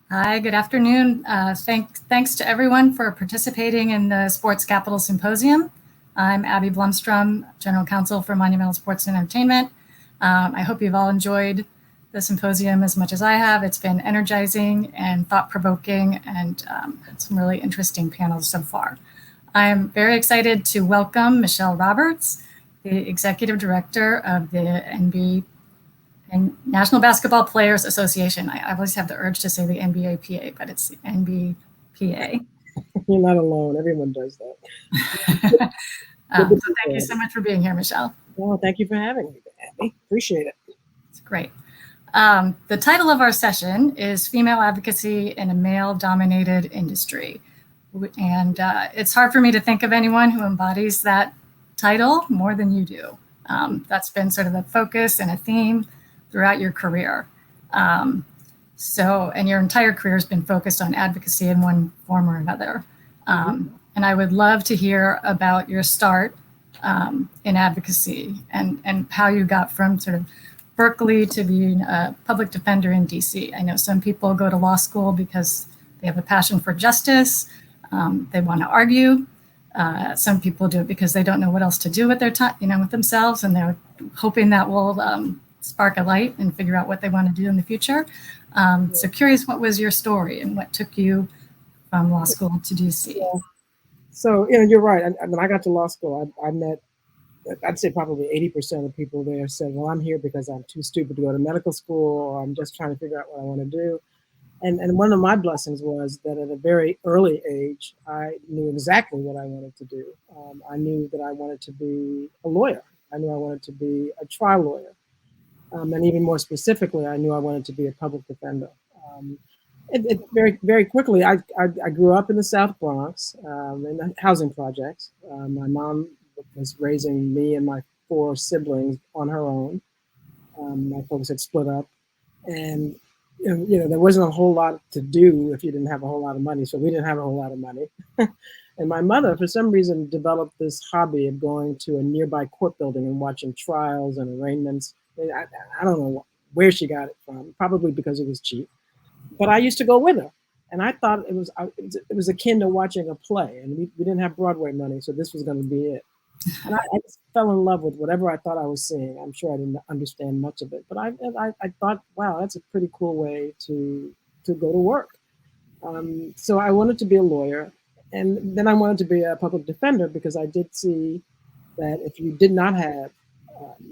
Hi, good afternoon. Thanks to everyone for participating in the Sports Capital Symposium. I'm Abby Blumstrom, General Counsel for Monumental Sports and Entertainment. I hope you've all enjoyed the symposium as much as I have. It's been energizing and thought-provoking and had some really interesting panels so far. I'm very excited to welcome Michele Roberts, the Executive Director of the NBA and National Basketball Players Association. I always have the urge to say the NBAPA, but it's the NBPA. You're not alone. Everyone does that. So thank you so much for being here, Michele. Well, thank you for having me, Abby. Appreciate it. It's great. The title of our session is Female Advocacy in a Male-Dominated Industry. And it's hard for me to think of anyone who embodies that title more than you do. That's been sort of a focus and a theme throughout your career. And your entire career has been focused on advocacy in one form or another. And I would love to hear about your start in advocacy and how you got from sort of Berkeley to being a public defender in DC. I know some people go to law school because they have a passion for justice. They want to argue. Some people do it because they don't know what else to do with their time, with themselves, and they're hoping that will spark a light and figure out what they want to do in the future. So curious, what was your story and what took you from law school to DC? Yeah. So, you're right. When I got to law school, I met, I'd say probably 80% of people there said, well, I'm here because I'm too stupid to go to medical school, or I'm just trying to figure out what I want to do. And one of my blessings was that at a very early age, I knew exactly what I wanted to do. I knew that I wanted to be a lawyer. I knew I wanted to be a trial lawyer. And even more specifically, I knew I wanted to be a public defender. Very, very quickly, I grew up in the South Bronx in the housing projects. My mom was raising me and my 4 siblings on her own. My folks had split up, and there wasn't a whole lot to do if you didn't have a whole lot of money. So we didn't have a whole lot of money. And my mother, for some reason, developed this hobby of going to a nearby court building and watching trials and arraignments. I don't know where she got it from, probably because it was cheap. But I used to go with her. And I thought it was akin to watching a play. And we didn't have Broadway money, so this was going to be it. And I just fell in love with whatever I thought I was seeing. I'm sure I didn't understand much of it, but I thought, wow, that's a pretty cool way to go to work. So I wanted to be a lawyer, and then I wanted to be a public defender because I did see that if you did not have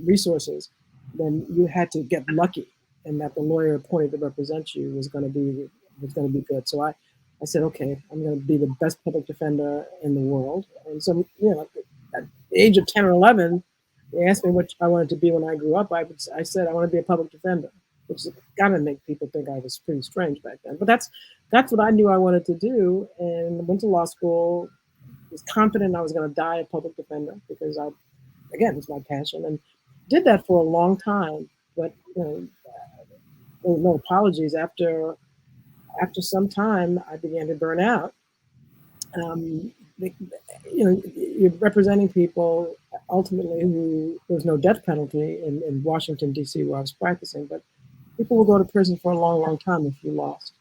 resources, then you had to get lucky, and that the lawyer appointed to represent you was going to be good. So I said, okay, I'm going to be the best public defender in the world. And so, at the age of 10 or 11, they asked me what I wanted to be when I grew up. I said I want to be a public defender, which got to make people think I was pretty strange back then. But that's what I knew I wanted to do, and went to law school. Was confident I was going to die a public defender because it's my passion, and did that for a long time. But no apologies. After some time, I began to burn out. You're representing people ultimately who there's no death penalty in Washington, D.C., where I was practicing, but people will go to prison for a long, long time if you lost.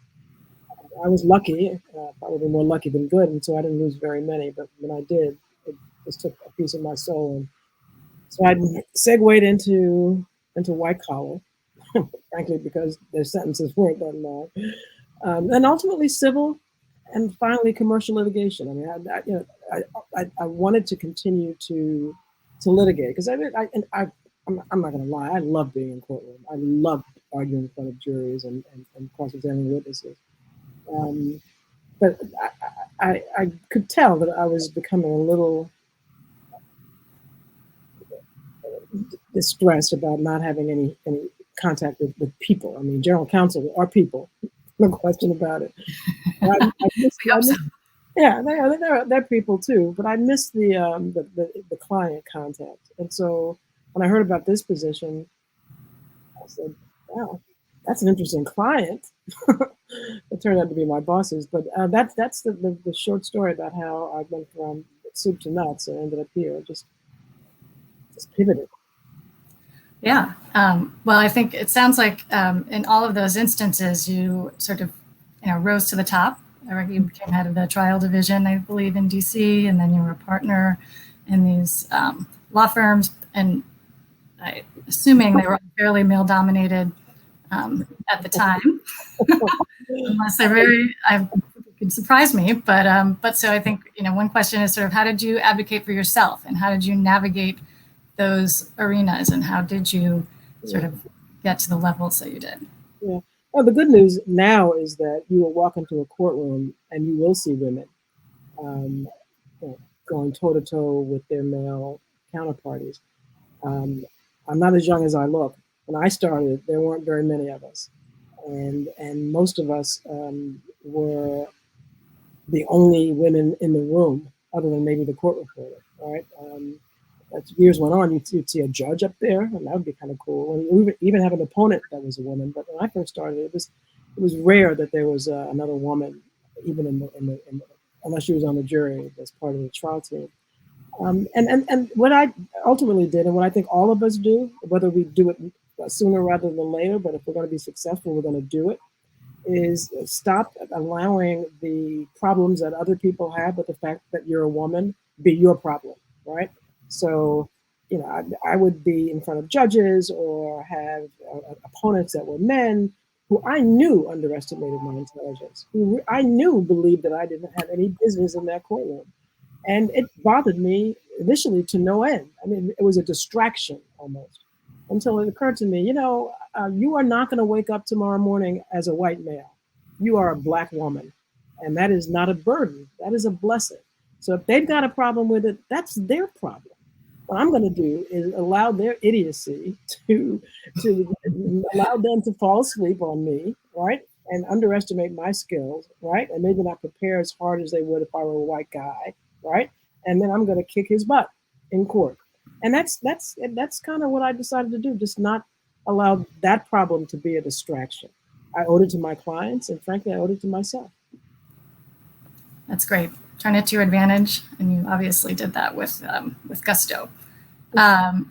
I was lucky, probably more lucky than good, and so I didn't lose very many, but when I did, it just took a piece of my soul. And so I segued into white collar, frankly, because their sentences weren't that long, and ultimately civil. And finally, commercial litigation. I wanted to continue to litigate because I'm not going to lie. I love being in courtroom. I love arguing in front of juries and cross-examining witnesses. But I could tell that I was becoming a little distressed about not having any contact with people. I mean, general counsel are people. No question about it. Yeah, they're people too. But I miss the client contact. And so when I heard about this position, I said, "Wow, that's an interesting client." It turned out to be my bosses. But that's the short story about how I went from soup to nuts and ended up here. Just pivoted. Yeah. Well, I think it sounds like in all of those instances, you sort of rose to the top. You became head of the trial division, I believe, in DC, and then you were a partner in these law firms. And assuming they were fairly male-dominated at the time, unless they're could surprise me. But so I think one question is sort of how did you advocate for yourself, and how did you navigate those arenas, and how did you sort of get to the levels that you did? Yeah. Well, the good news now is that you will walk into a courtroom and you will see women going toe to toe with their male counterparties. I'm not as young as I look. When I started, there weren't very many of us, and most of us were the only women in the room, other than maybe the court reporter. Right? As years went on, you'd see a judge up there, and that would be kind of cool. And we would even have an opponent that was a woman. But when I first started, it was rare that there was another woman, even in the unless she was on the jury as part of the trial team. And what I ultimately did, and what I think all of us do, whether we do it sooner rather than later, but if we're going to be successful, we're going to do it, is stop allowing the problems that other people have with the fact that you're a woman be your problem, right? So, I would be in front of judges or have opponents that were men who I knew underestimated my intelligence, who I knew believed that I didn't have any business in that courtroom. And it bothered me initially to no end. I mean, it was a distraction almost, until it occurred to me, you are not going to wake up tomorrow morning as a white male. You are a Black woman. And that is not a burden. That is a blessing. So if they've got a problem with it, that's their problem. What I'm going to do is allow their idiocy to allow them to fall asleep on me, right? And underestimate my skills, right? And maybe not prepare as hard as they would if I were a white guy, right? And then I'm going to kick his butt in court. And that's kind of what I decided to do, just not allow that problem to be a distraction. I owed it to my clients, and frankly, I owed it to myself. That's great. Turn it to your advantage, and you obviously did that with gusto.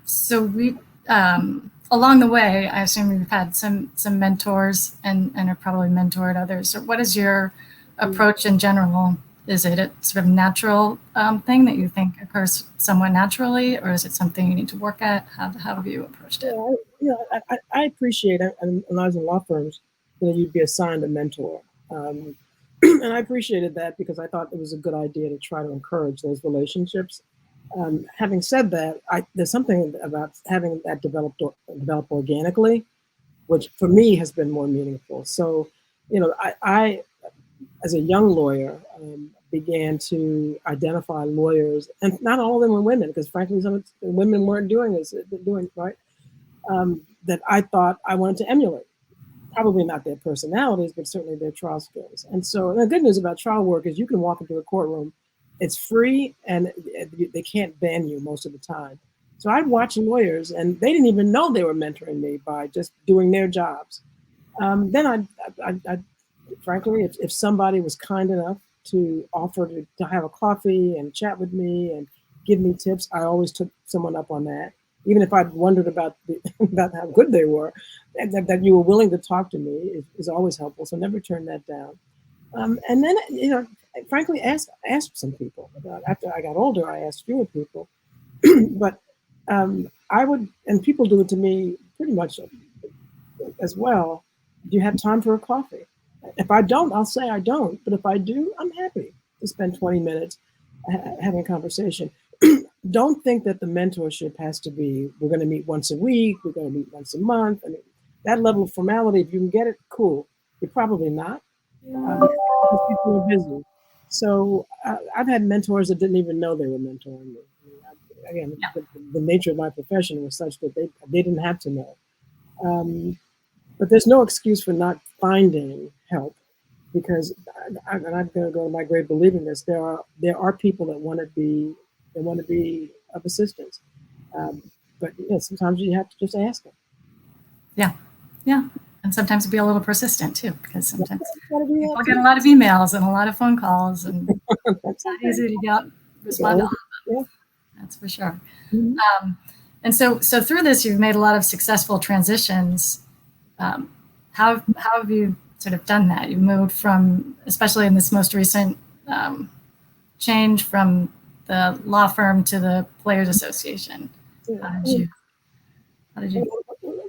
So we, along the way, I assume you've had some mentors and have probably mentored others. So what is your approach in general? Is it a sort of natural thing that you think occurs somewhat naturally, or is it something you need to work at? How have you approached it? I appreciate it. And when I was in law firms, you'd be assigned a mentor. And I appreciated that because I thought it was a good idea to try to encourage those relationships. Having said that, there's something about having that develop organically, which for me has been more meaningful. So, I as a young lawyer, began to identify lawyers, and not all of them were women, because frankly, some of the women weren't doing right, that I thought I wanted to emulate. Probably not their personalities, but certainly their trial skills. And so the good news about trial work is you can walk into a courtroom, it's free, and they can't ban you most of the time. So I'd watch lawyers, and they didn't even know they were mentoring me by just doing their jobs. Then I'd frankly, if somebody was kind enough to offer to have a coffee and chat with me and give me tips, I always took someone up on that. Even if I'd wondered about how good they were, that you were willing to talk to me is always helpful. So never turn that down. And then, frankly, asked some people. After I got older, I asked fewer people. But I would, and people do it to me pretty much as well. Do you have time for a coffee? If I don't, I'll say I don't. But if I do, I'm happy to spend 20 minutes having a conversation. Don't think that the mentorship has to be, we're going to meet once a week, we're going to meet once a month. I mean, that level of formality, if you can get it, cool. You're probably not, because people are busy. So I've had mentors that didn't even know they were mentoring me. I mean, again, the nature of my profession was such that they didn't have to know. But there's no excuse for not finding help, because I'm going to go to my grave believing this. There are people that want to be of assistance, but sometimes you have to just ask them. Yeah, and sometimes be a little persistent too, because sometimes people get a lot of emails and a lot of phone calls, and it's not easy to respond to all of them. Yeah. That's for sure. Mm-hmm. And so through this, you've made a lot of successful transitions. How have you sort of done that. You moved from, especially in this most recent change, from the law firm to the Players Association. How did you?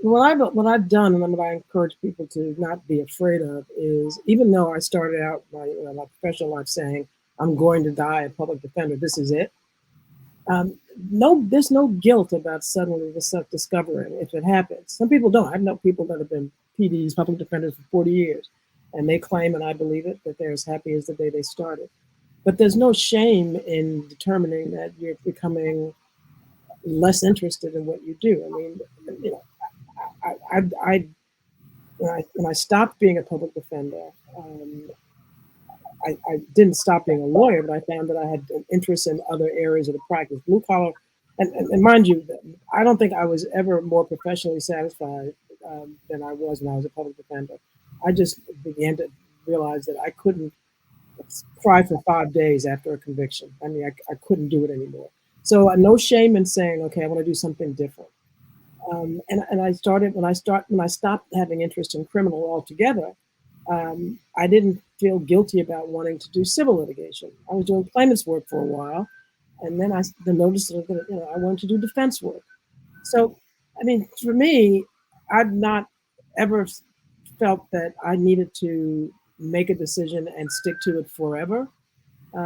What I've done, and what I encourage people to not be afraid of, is even though I started out my professional life saying I'm going to die a public defender, this is it. There's no guilt about suddenly discovering if it happens. Some people don't. I know people that have been PDs, public defenders, for 40 years, and they claim, and I believe it, that they're as happy as the day they started. But there's no shame in determining that you're becoming less interested in what you do. I mean, you know, when I stopped being a public defender, I didn't stop being a lawyer, but I found that I had an interest in other areas of the practice, blue collar. And mind you, I don't think I was ever more professionally satisfied than I was when I was a public defender. I just began to realize that I couldn't cry for 5 days after a conviction. I mean, I couldn't do it anymore. So no shame in saying, okay, I want to do something different. And I started when I stopped having interest in criminal altogether. I didn't feel guilty about wanting to do civil litigation. I was doing claimants work for a while, and then I noticed that I wanted to do defense work. So, I mean, for me, I've not ever felt that I needed to make a decision and stick to it forever.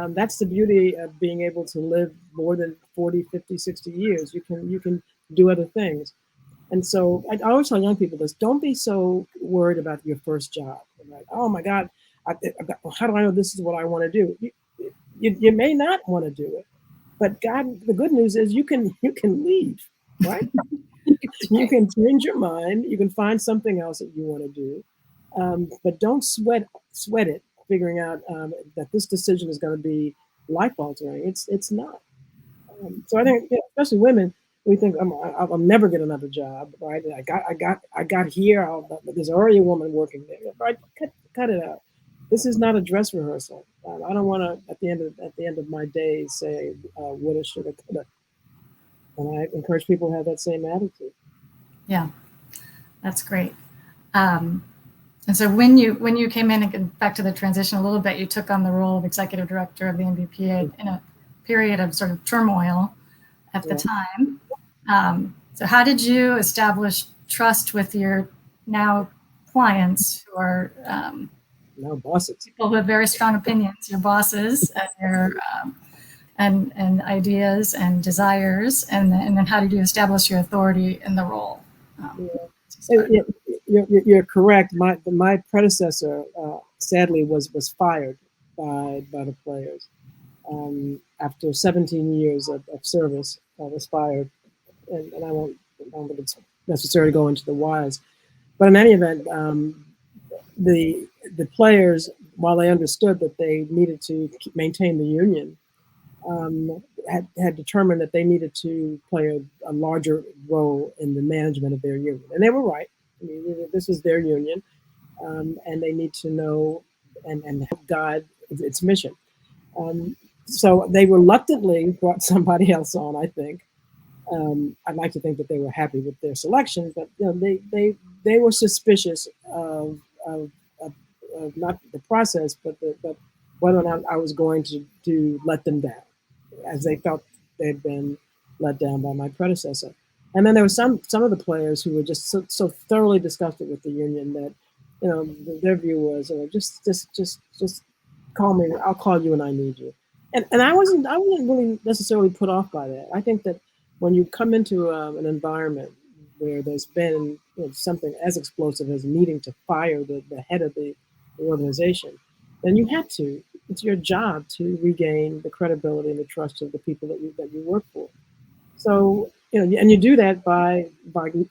That's the beauty of being able to live more than 40, 50, 60 years. You can do other things. And so I always tell young people this: don't be so worried about your first job. Like, oh my God, how do I know this is what I want to do? You may not want to do it, but the good news is you can leave, right? You can change your mind. You can find something else that you want to do, but don't sweat it, figuring out that this decision is going to be life altering. It's not. So I think, especially women, we think I'll never get another job, right? I got here. There's already a woman working there, right? Cut it out. This is not a dress rehearsal. I don't want to at the end of my days say woulda, shoulda, coulda. And I encourage people to have that same attitude. Yeah, that's great. And so when you came in, and back to the transition a little bit, you took on the role of executive director of the NBPA in a period of sort of turmoil at the time. So how did you establish trust with your now clients, who are now bosses, people who have very strong opinions, your bosses, and ideas and desires, and then how did you establish your authority in the role? You're correct. My predecessor sadly was fired by the players after 17 years of service. Was fired, and I don't think it's necessary to go into the whys. But in any event, the players, while they understood that they needed to maintain the union, had determined that they needed to play a larger role in the management of their union. And they were right. I mean, this is their union, and they need to know and help guide its mission. So they reluctantly brought somebody else on, I think. I'd like to think that they were happy with their selection, but they were suspicious of not the process, but whether or not I was going to let them down, as they felt they'd been let down by my predecessor. And then there were some of the players who were just so thoroughly disgusted with the union that, their view was, just call me. I'll call you when I need you. And I wasn't really necessarily put off by that. I think that when you come into an environment where there's been something as explosive as needing to fire the head of the organization, then you have to. It's your job to regain the credibility and the trust of the people that you work for. So and you do that by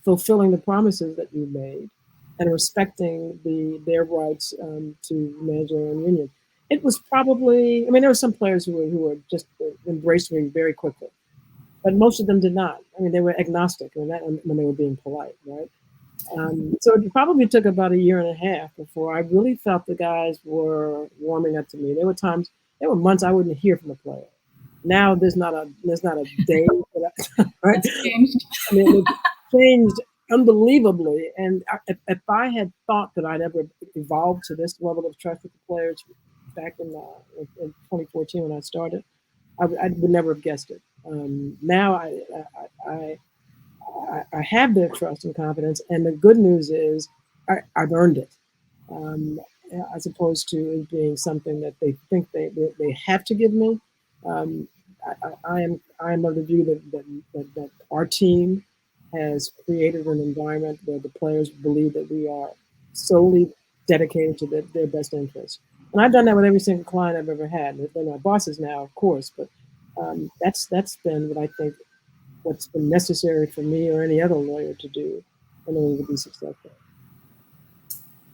fulfilling the promises that you made and respecting their rights to manage their own union. It was probably, there were some players who were just embraced me very quickly, but most of them did not. They were agnostic when they were being polite, right? So it probably took about a year and a half before I really felt the guys were warming up to me. There were months I wouldn't hear from a player. Now there's not a day for that, right? It's changed. It changed unbelievably. And if I had thought that I'd ever evolve to this level of trust with the players back in 2014 when I started, I would never have guessed it. Now I have their trust and confidence, and the good news is I've earned it, um, as opposed to it being something that they think they have to give me. Um, I am of the view that our team has created an environment where the players believe that we are solely dedicated to their best interests. And I've done that with every single client I've ever had. They're my bosses now, of course, but that's been what I think what's been necessary for me or any other lawyer to do in order to be successful.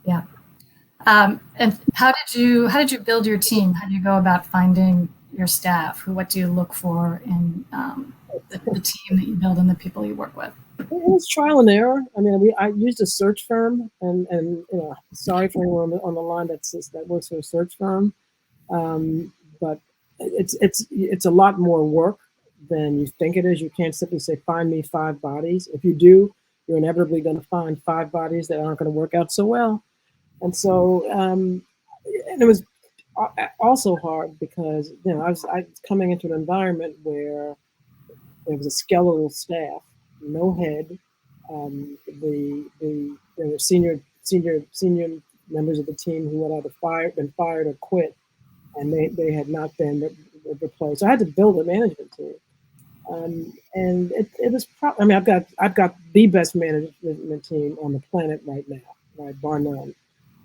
Yeah. And how did you build your team? How do you go about finding your staff? What do you look for in the team that you build and the people you work with? It was trial and error. I mean, I used a search firm, and sorry for anyone on the line that works for a search firm, but it's a lot more work than you think it is. You can't simply say, find me 5 bodies. If you do, you're inevitably going to find 5 bodies that aren't going to work out so well. And so, and it was also hard because, I was coming into an environment where there was a skeletal staff, no head. There were senior members of the team who had either been fired or quit, and they had not been replaced. So I had to build a management team. And it was I mean, I've got the best management team on the planet right now, right, bar none.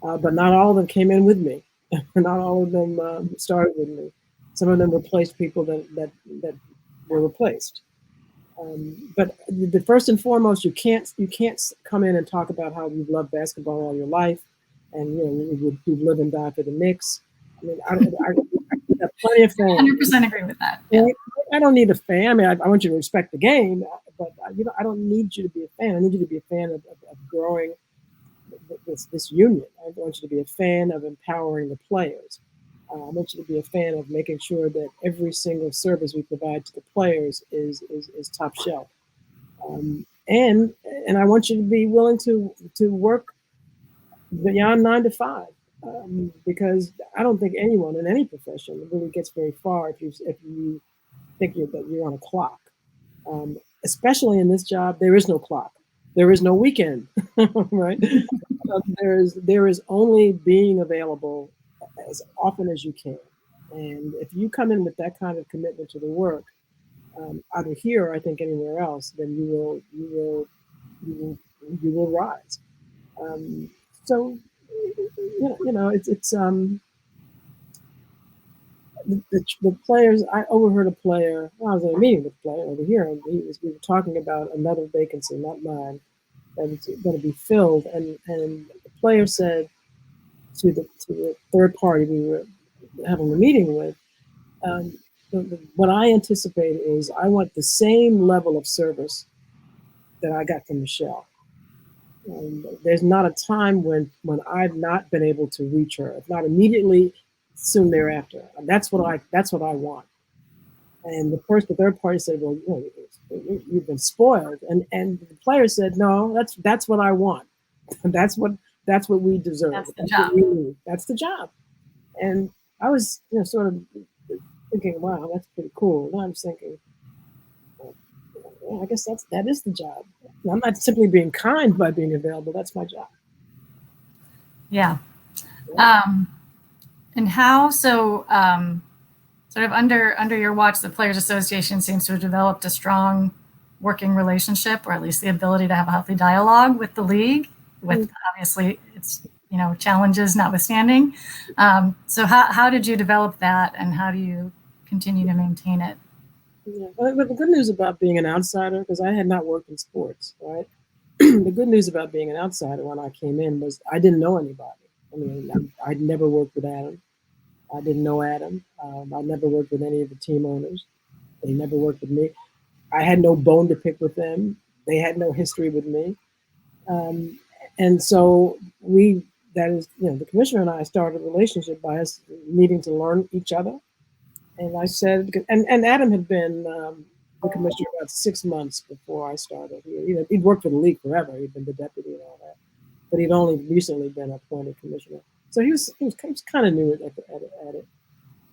But not all of them came in with me. Not all of them started with me. Some of them replaced people that were replaced. But the first and foremost, you can't come in and talk about how you've loved basketball all your life, and you live and die for the Knicks. I mean, I have plenty of fans. 100% agree with that. Yeah. I don't need a fan. I mean, I want you to respect the game, but I don't need you to be a fan. I need you to be a fan of growing this union. I want you to be a fan of empowering the players. I want you to be a fan of making sure that every single service we provide to the players is top shelf. And I want you to be willing to work beyond 9 to 5, because I don't think anyone in any profession really gets very far if you think that you're on a clock. Especially in this job, there is no clock. There is no weekend, right? There is only being available as often as you can. And if you come in with that kind of commitment to the work, either here or I think anywhere else, then you will rise. So it's the players. I overheard a player. Well, I was in a meeting with a player over here, and we were talking about another vacancy, not mine, that was going to be filled, and the player said to the third party we were having a meeting with, what I anticipate is I want the same level of service that I got from Michele. There's not a time when I've not been able to reach her, if not immediately, soon thereafter. And that's what I want. And the third party said, "Well, you've been spoiled." And the player said, "No, that's what I want. that's what we deserve. That's the That's job. what we need. That's the job." And I was, sort of thinking, "Wow, that's pretty cool." And I was thinking, I guess that is the job. I'm not simply being kind by being available. That's my job. Yeah. And how so? Sort of under your watch, the Players Association seems to have developed a strong working relationship, or at least the ability to have a healthy dialogue with the league, with obviously its challenges notwithstanding. So how did you develop that, and how do you continue to maintain it? Yeah, but the good news about being an outsider, because I had not worked in sports, right? The good news about being an outsider when I came in was I didn't know anybody. I mean, I'd never worked with Adam. I didn't know Adam. I never worked with any of the team owners. They never worked with me. I had no bone to pick with them. They had no history with me. And so the commissioner and I started a relationship by us needing to learn each other. And I said, and Adam had been the commissioner about 6 months before I started. He'd worked for the league forever. He'd been the deputy and all that, but he'd only recently been appointed commissioner. So he was kind of new at it.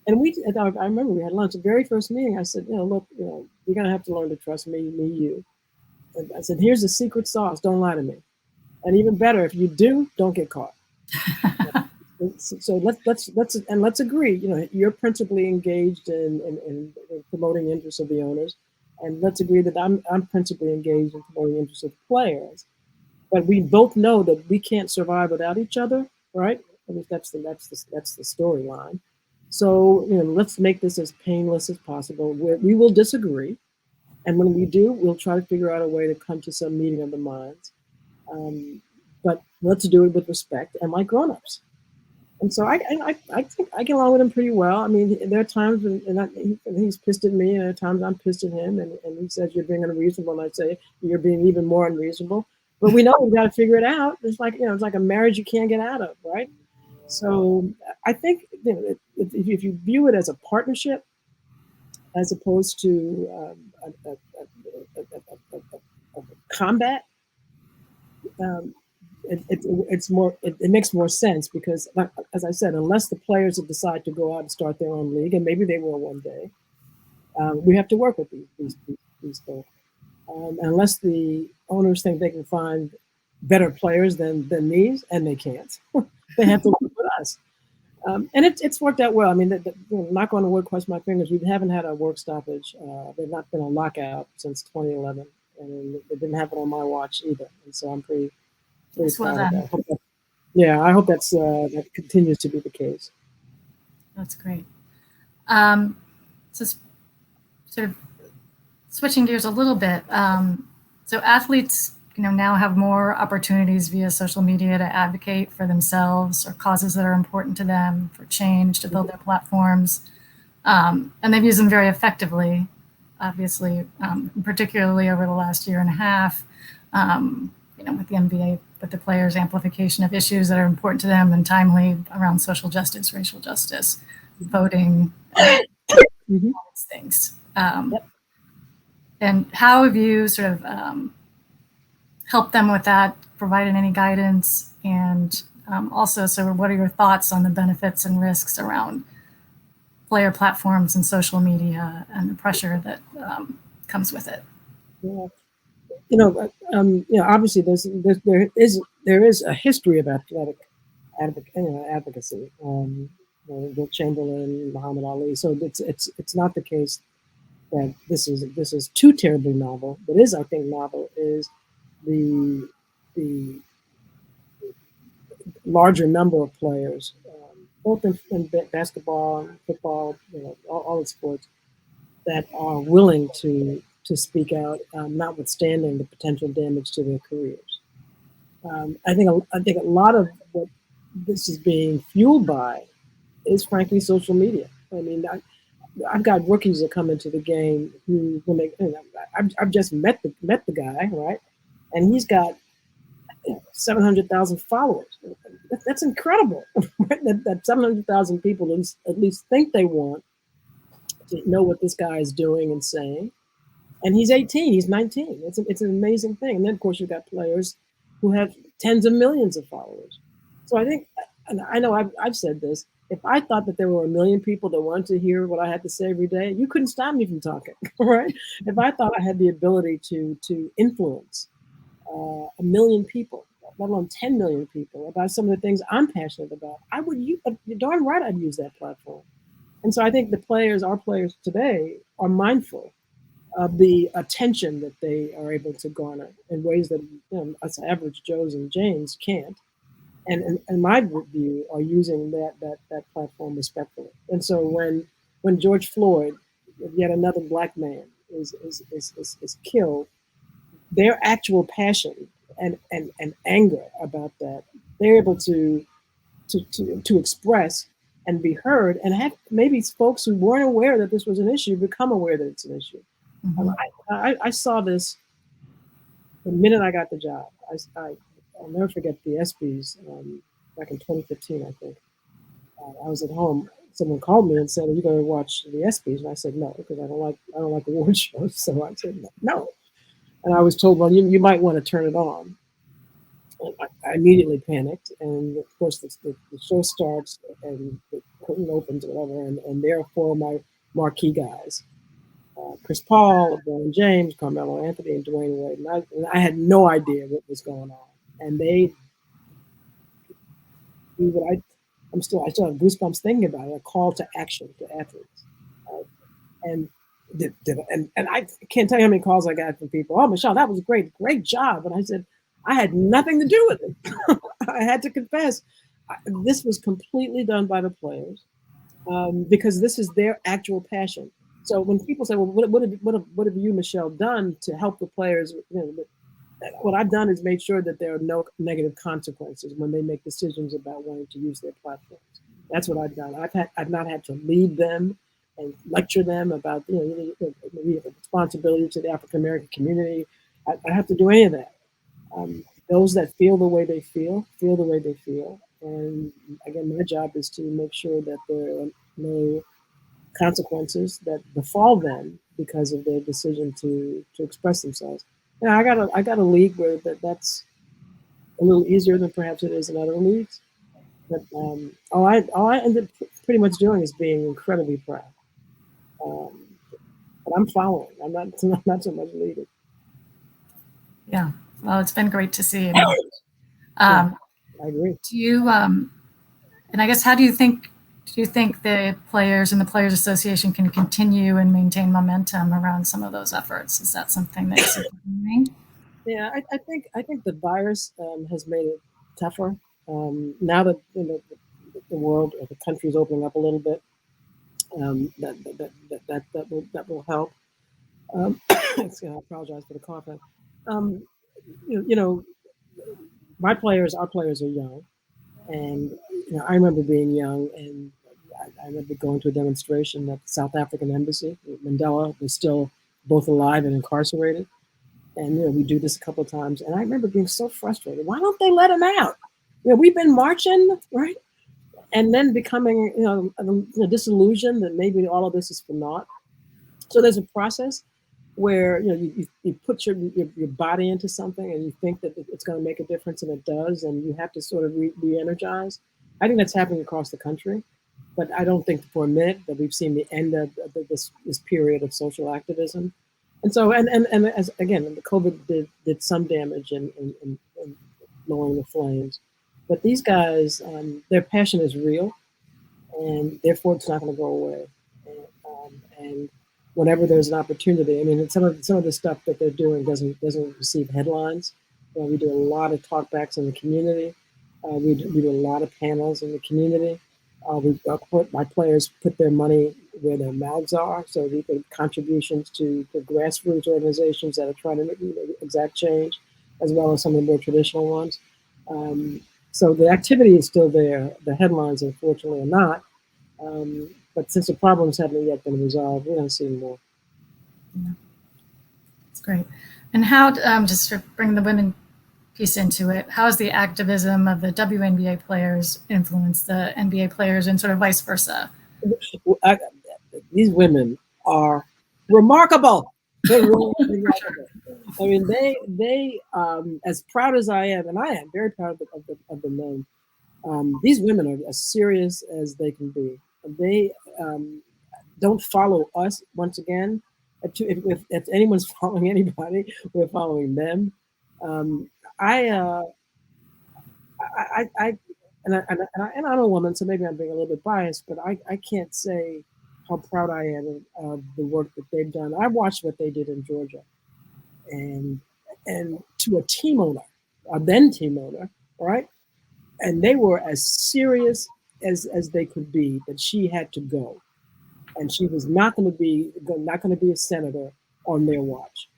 And I remember we had lunch. The very first meeting, I said, look, you're going to have to learn to trust me, you. And I said, here's the secret sauce. Don't lie to me. And even better, if you do, don't get caught. So let's agree. You're principally engaged in promoting the interests of the owners, and let's agree that I'm principally engaged in promoting the interests of the players. But we both know that we can't survive without each other, right? I mean, that's the storyline. So let's make this as painless as possible. We will disagree, and when we do, we'll try to figure out a way to come to some meeting of the minds. But let's do it with respect and like grown-ups. And so I think I get along with him pretty well. I mean, there are times when he's pissed at me, and there are times I'm pissed at him, and he says you're being unreasonable, and I say you're being even more unreasonable. But we know we've got to figure it out. It's like it's like a marriage you can't get out of, right? So I think if you view it as a partnership, as opposed to a combat, it makes more sense because, as I said, unless the players decide to go out and start their own league, and maybe they will one day, we have to work with these folks. Unless the owners think they can find better players than these, and they can't, they have to work with us. And it's worked out well. I mean, knock on wood, cross my fingers, we haven't had a work stoppage. They've not been on lockout since 2011, and it didn't happen on my watch either. And so I'm pretty proud of that. I hope that continues to be the case. That's great. So sort of switching gears a little bit. So athletes, now have more opportunities via social media to advocate for themselves or causes that are important to them, for change, to build their platforms. And they've used them very effectively, obviously, particularly over the last year and a half, with the NBA, with the players' amplification of issues that are important to them and timely around social justice, racial justice, voting, all these things. And how have you sort of helped them with that, provided any guidance? And also, so what are your thoughts on the benefits and risks around player platforms and social media and the pressure that comes with it? Obviously there is a history of athletic advocacy. Wilt Chamberlain, Muhammad Ali. So it's not the case that this is too terribly novel. What is, I think, novel is the larger number of players, both in basketball and football, all the sports, that are willing to speak out, notwithstanding the potential damage to their careers. I think a lot of what this is being fueled by is, frankly, social media. I mean, I've got rookies that come into the game who, when they, I've just met the guy, right, and he's got 700,000 followers. That's incredible. that 700,000 people at least think they want to know what this guy is doing and saying. And he's 18, he's 19. It's an amazing thing. And then, of course, you've got players who have tens of millions of followers. So I think, and I know I've said this, if I thought that there were 1 million people that wanted to hear what I had to say every day, you couldn't stop me from talking, right? If I thought I had the ability to influence 1 million people, let alone 10 million people, about some of the things I'm passionate about, you're darn right I'd use that platform. And so I think our players today are mindful of the attention that they are able to garner in ways that us average Joes and Janes can't. And in my view, are using that platform respectfully. And so when George Floyd, yet another Black man, is killed, their actual passion and anger about that, they're able to express and be heard, and have maybe folks who weren't aware that this was an issue become aware that it's an issue. Mm-hmm. I saw this the minute I got the job. I'll never forget the ESPYs back in 2015, I think. I was at home someone called me and said, "Are you going to watch the ESPYs?" And I said no, because I don't like award shows. So I said no. And I was told, well, you might want to turn it on. And I immediately panicked, and of course the show starts and the curtain opens or whatever, and there are four of my marquee guys: Chris Paul, LeBron James, Carmelo Anthony, and Dwayne Wade. And I had no idea what was going on, and they do what I still have goosebumps thinking about it. A call to action to athletes, and and I can't tell you how many calls I got from people. Oh, Michele, that was great job. And I said, I had nothing to do with it. I had to confess, this was completely done by the players, because this is their actual passion. So when people say, well, what have you, Michele, done to help the players? What I've done is made sure that there are no negative consequences when they make decisions about wanting to use their platforms. That's what I've done. I've not had to lead them and lecture them about the responsibility to the African American community. I have to do any of that. Those that feel the way they feel the way they feel. And again, my job is to make sure that there are no consequences that befall them because of their decision to express themselves. And I got a league where that's a little easier than perhaps it is in other leagues. But all I ended up pretty much doing is being incredibly proud. But I'm following. I'm not so much leading. Yeah. Well, it's been great to see. I agree. Do you, and I guess, how do you think the players and the Players Association can continue and maintain momentum around some of those efforts? Is that something that's doing? Yeah, I think the virus has made it tougher. Now that the world or the country is opening up a little bit, that will help. I apologize for the coughing. You know, our players are young, and I remember being young, and I remember going to a demonstration at the South African embassy. Mandela was still both alive and incarcerated, and we do this a couple of times. And I remember being so frustrated. Why don't they let him out? We've been marching, right? And then becoming disillusioned that maybe all of this is for naught. So there's a process where you put your body into something and you think that it's going to make a difference, and it does, and you have to sort of re-energize. I think that's happening across the country, but I don't think for a minute that we've seen the end of this period of social activism. And so and as again, the COVID did some damage in lowering the flames, but these guys, their passion is real, and therefore it's not going to go away. And whenever there's an opportunity, I mean, some of the stuff that they're doing doesn't receive headlines. We do a lot of talkbacks in the community. We do a lot of panels in the community. My players put their money where their mouths are, so we get contributions to the grassroots organizations that are trying to make exact change, as well as some of the more traditional ones. So the activity is still there. The headlines, unfortunately, are not. But since the problems haven't yet been resolved, we're going to see more. Yeah. That's great. And how, just to bring the women piece into it, how has the activism of the WNBA players influenced the NBA players, and sort of vice versa? These women are remarkable. They're really remarkable. I mean, they as proud as I am, and I am very proud of the men. These women are as serious as they can be. They don't follow us. Once again, if anyone's following anybody, we're following them. I'm a woman, so maybe I'm being a little bit biased, but I can't say how proud I am of the work that they've done. I watched what they did in Georgia, and to a team owner, a then team owner, right? And they were as serious as they could be that she had to go, and she was not going to be a senator on their watch.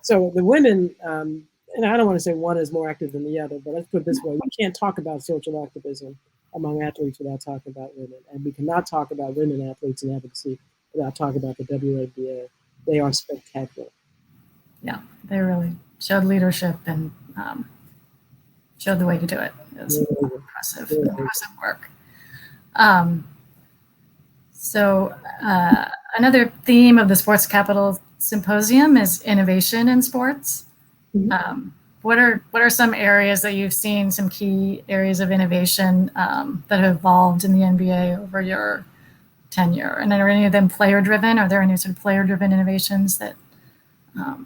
So the women, and I don't want to say one is more active than the other, but let's put it this way: we can't talk about social activism among athletes without talking about women, and we cannot talk about women athletes in advocacy without talking about the WNBA. They are spectacular. Yeah, they really showed leadership and showed the way to do it. It was impressive work. So another theme of the Sports Capital Symposium is innovation in sports. Mhm. What are some areas that you've seen, some key areas of innovation that have evolved in the NBA over your tenure? And are any of them player driven? Are there any sort of player driven innovations that? I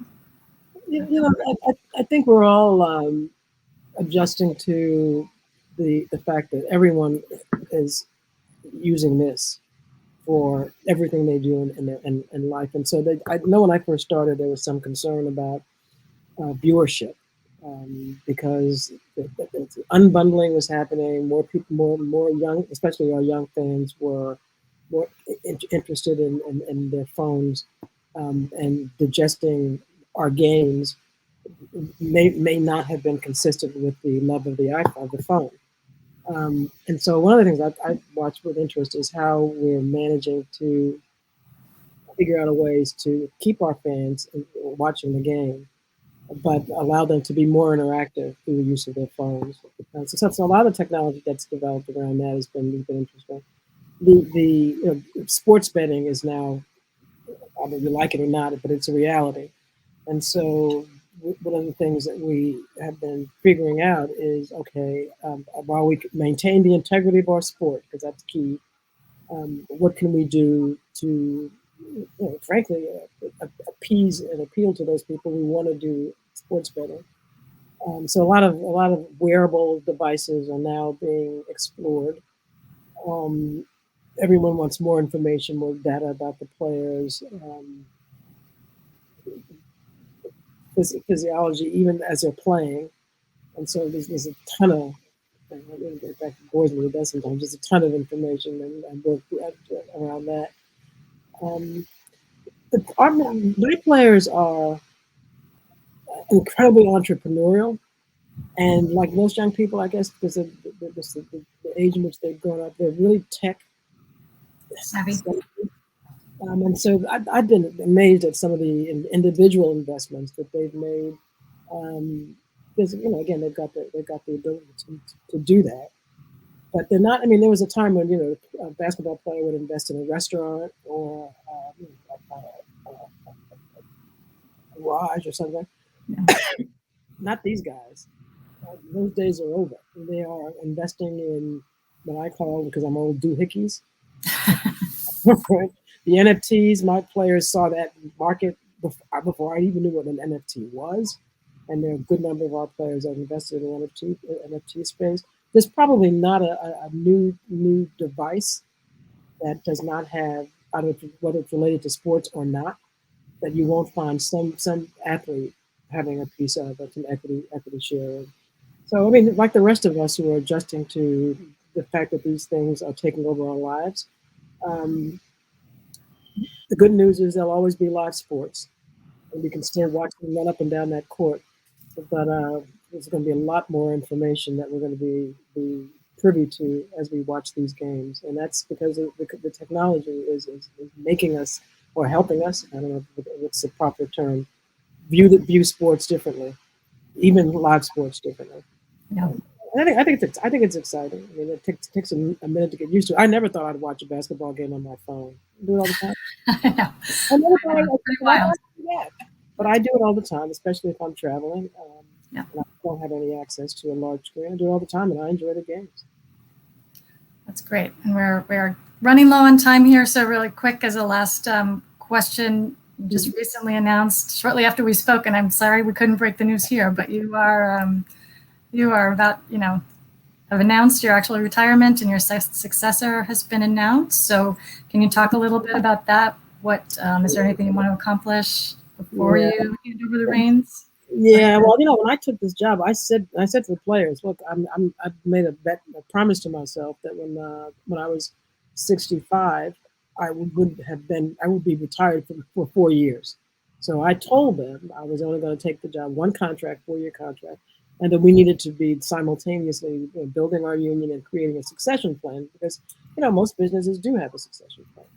think we're all adjusting to the fact that everyone is using this for everything they do in life. And so I know when I first started, there was some concern about viewership because the unbundling was happening. More people, more young, especially our young fans, were more interested in their phones and digesting our games may not have been consistent with the love of the phone. And so one of the things I watch with interest is how we're managing to figure out ways to keep our fans watching the game, but allow them to be more interactive through the use of their phones. So a lot of technology that's developed around that has been interesting. The sports betting is now, whether you like it or not, but it's a reality. And so one of the things that we have been figuring out is, okay, while we maintain the integrity of our sport, because that's key, what can we do to, frankly, appease and appeal to those people who want to do sports betting? So a lot of wearable devices are now being explored. Um, Everyone wants more information, more data about the players. Physiology, even as they're playing. And so there's a ton of, in fact, it bores me to death sometimes, there's a ton of information and work around that. My players are incredibly entrepreneurial. And like most young people, I guess, because of the age in which they've grown up, they're really tech Savvy. savvy. And so I've been amazed at some of the individual investments that they've made. Because again, they've got the ability to do that, but they're not. I mean, there was a time when a basketball player would invest in a restaurant or a garage or something. Yeah. Not these guys. Those days are over. They are investing in what I call, because I'm old, doohickeys. Right? The NFTs, my players saw that market before I even knew what an NFT was. And there are a good number of our players that invested in NFT space. There's probably not a new device that does not have, whether it's related to sports or not, that you won't find some athlete having a piece of it, an equity share. So I mean, like the rest of us who are adjusting to the fact that these things are taking over our lives, um, the good news is there'll always be live sports, and we can still watch them run up and down that court. But there's going to be a lot more information that we're going to be privy to as we watch these games, and that's because the technology is making us, or helping us. I don't know what's the proper term. View sports differently, even live sports differently. Yeah. I think it's exciting. I mean, it takes a minute to get used to. I never thought I'd watch a basketball game on my phone. I do it all the time. I know. I never thought Pretty why wild. would I do that? But I do it all the time, especially if I'm traveling Yeah. and I don't have any access to a large screen. I do it all the time, and I enjoy the games. That's great. And we're running low on time here. So really quick as a last question, just recently announced shortly after we spoke, and I'm sorry we couldn't break the news here, but you are about, have announced your actual retirement, and your successor has been announced. So can you talk a little bit about that? What is there anything you want to accomplish before you hand over the reins? Yeah, well, when I took this job, I said to the players, look, I've made a promise to myself that when I was 65, I would be retired for 4 years. So I told them I was only going to take the job, one contract, 4-year contract, and that we needed to be simultaneously building our union and creating a succession plan, because most businesses do have a succession plan.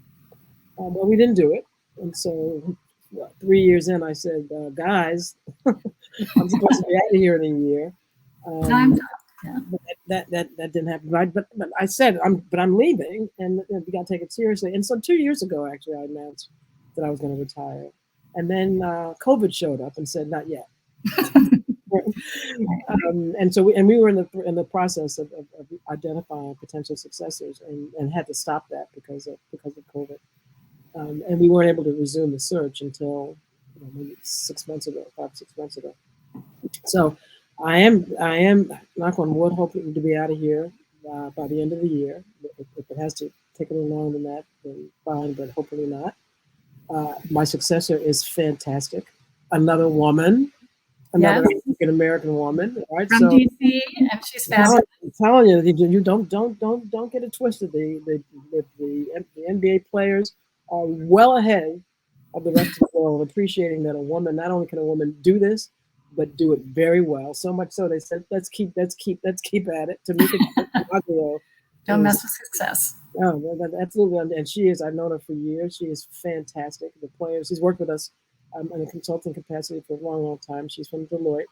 But we didn't do it, and so 3 years in, I said, guys, I'm supposed to be out of here in a year. Time. But that didn't happen. But I said I'm leaving, and we got to take it seriously. And so 2 years ago, actually, I announced that I was going to retire, and then COVID showed up and said not yet. And so we were in the process of identifying potential successors, and had to stop that because of COVID, and we weren't able to resume the search until maybe 6 months ago, 5-6 months ago. So I am knock on wood, hoping to be out of here by the end of the year. If it has to take a little longer than that, then fine, but hopefully not. My successor is fantastic. Another woman. Another African American woman, right? From DC, and she's fabulous. I'm telling you, you don't get it twisted. The NBA players are well ahead of the rest of the world, appreciating that a woman, not only can a woman do this, but do it very well. So much so they said, let's keep at it. Tamika don't mess with success. No, absolutely. And she is. I've known her for years. She is fantastic. The players. She's worked with us in a consulting capacity for a long time. She's from Deloitte.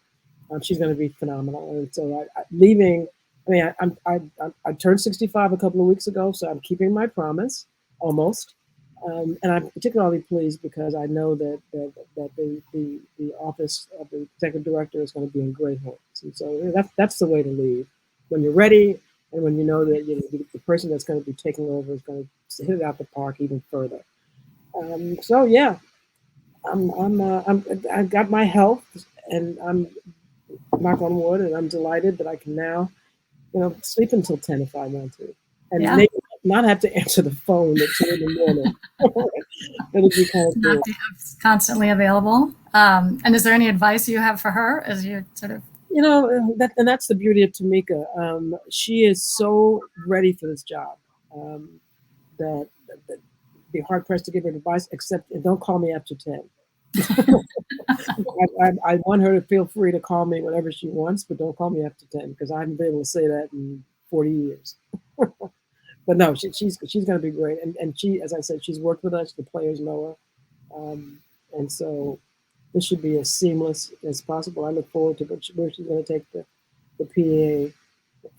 She's going to be phenomenal. And so leaving. I mean, I turned 65 a couple of weeks ago, so I'm keeping my promise almost. And I'm particularly pleased because I know that the office of the executive director is going to be in great hands. And so that's the way to leave. When you're ready, and when you know that the person that's going to be taking over is going to hit it out the park even further. So yeah, I've got my health, and I'm knock on wood, and I'm delighted that I can now, sleep until 10 if I want to, and maybe not have to answer the phone at 2 in the morning. That'll be kind of cool. Constantly available. And is there any advice you have for her as you sort of? And that's the beauty of Tamika. She is so ready for this job that be hard pressed to give her advice, except don't call me after 10. I want her to feel free to call me whenever she wants, but don't call me after 10 because I haven't been able to say that in 40 years. But no, she's going to be great, and she, as I said, she's worked with us. The players know her, and so this should be as seamless as possible. I look forward to where she's going to take the PA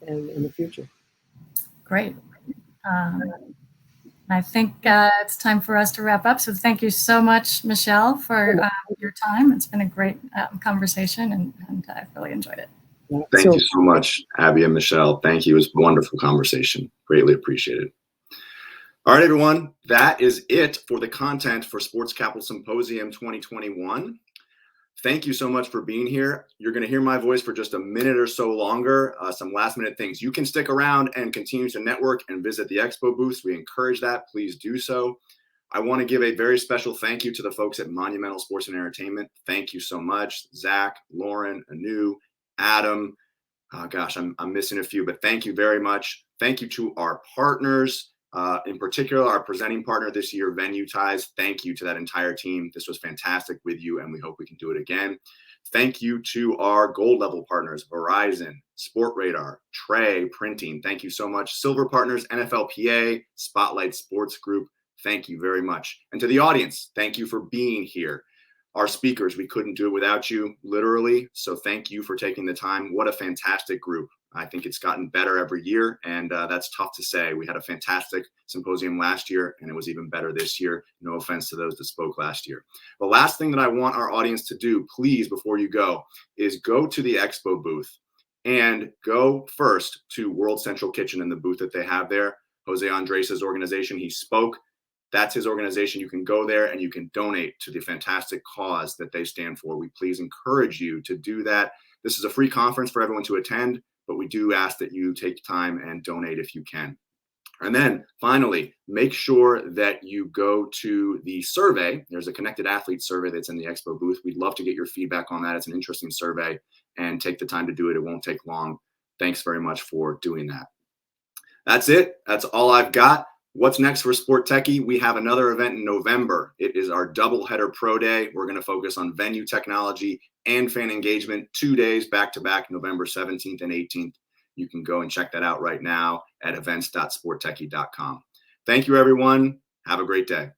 and in the future. Great. I think it's time for us to wrap up. So thank you so much, Michele, for your time. It's been a great conversation, and I've really enjoyed it. Thank you so much, Abby and Michele. Thank you. It was a wonderful conversation. Greatly appreciated. All right, everyone. That is it for the content for Sports Capital Symposium 2021. Thank you so much for being here. You're going to hear my voice for just a minute or so longer. Some last minute things. You can stick around and continue to network and visit the expo booths. We encourage that. Please do so. I want to give a very special thank you to the folks at Monumental Sports and Entertainment. Thank you so much. Zach, Lauren, Anu, Adam. Gosh, I'm missing a few, but thank you very much. Thank you to our partners, in particular, our presenting partner this year, Venue Ties. Thank you to that entire team. This was fantastic with you, and we hope we can do it again. Thank you to our gold level partners, Verizon, Sportradar, Trey Printing. Thank you so much. Silver partners, NFLPA, Spotlight Sports Group. Thank you very much. And to the audience, thank you for being here. Our speakers, we couldn't do it without you, literally. So thank you for taking the time. What a fantastic group. I think it's gotten better every year, and that's tough to say. We had a fantastic symposium last year, and it was even better this year. No offense to those that spoke last year. The last thing that I want our audience to do, please, before you go, is go to the expo booth and go first to World Central Kitchen in the booth that they have there. Jose Andres' organization, he spoke. That's his organization. You can go there and you can donate to the fantastic cause that they stand for. We please encourage you to do that. This is a free conference for everyone to attend, but we do ask that you take time and donate if you can. And then finally, make sure that you go to the survey. There's a Connected Athlete survey that's in the expo booth. We'd love to get your feedback on that. It's an interesting survey, and take the time to do it. It won't take long. Thanks very much for doing that. That's it. That's all I've got. What's next for Sport Techie? We have another event in November. It is our doubleheader pro day. We're going to focus on venue technology and fan engagement, 2 days back to back, November 17th and 18th. You can go and check that out right now at events.sporttechie.com. Thank you, everyone. Have a great day.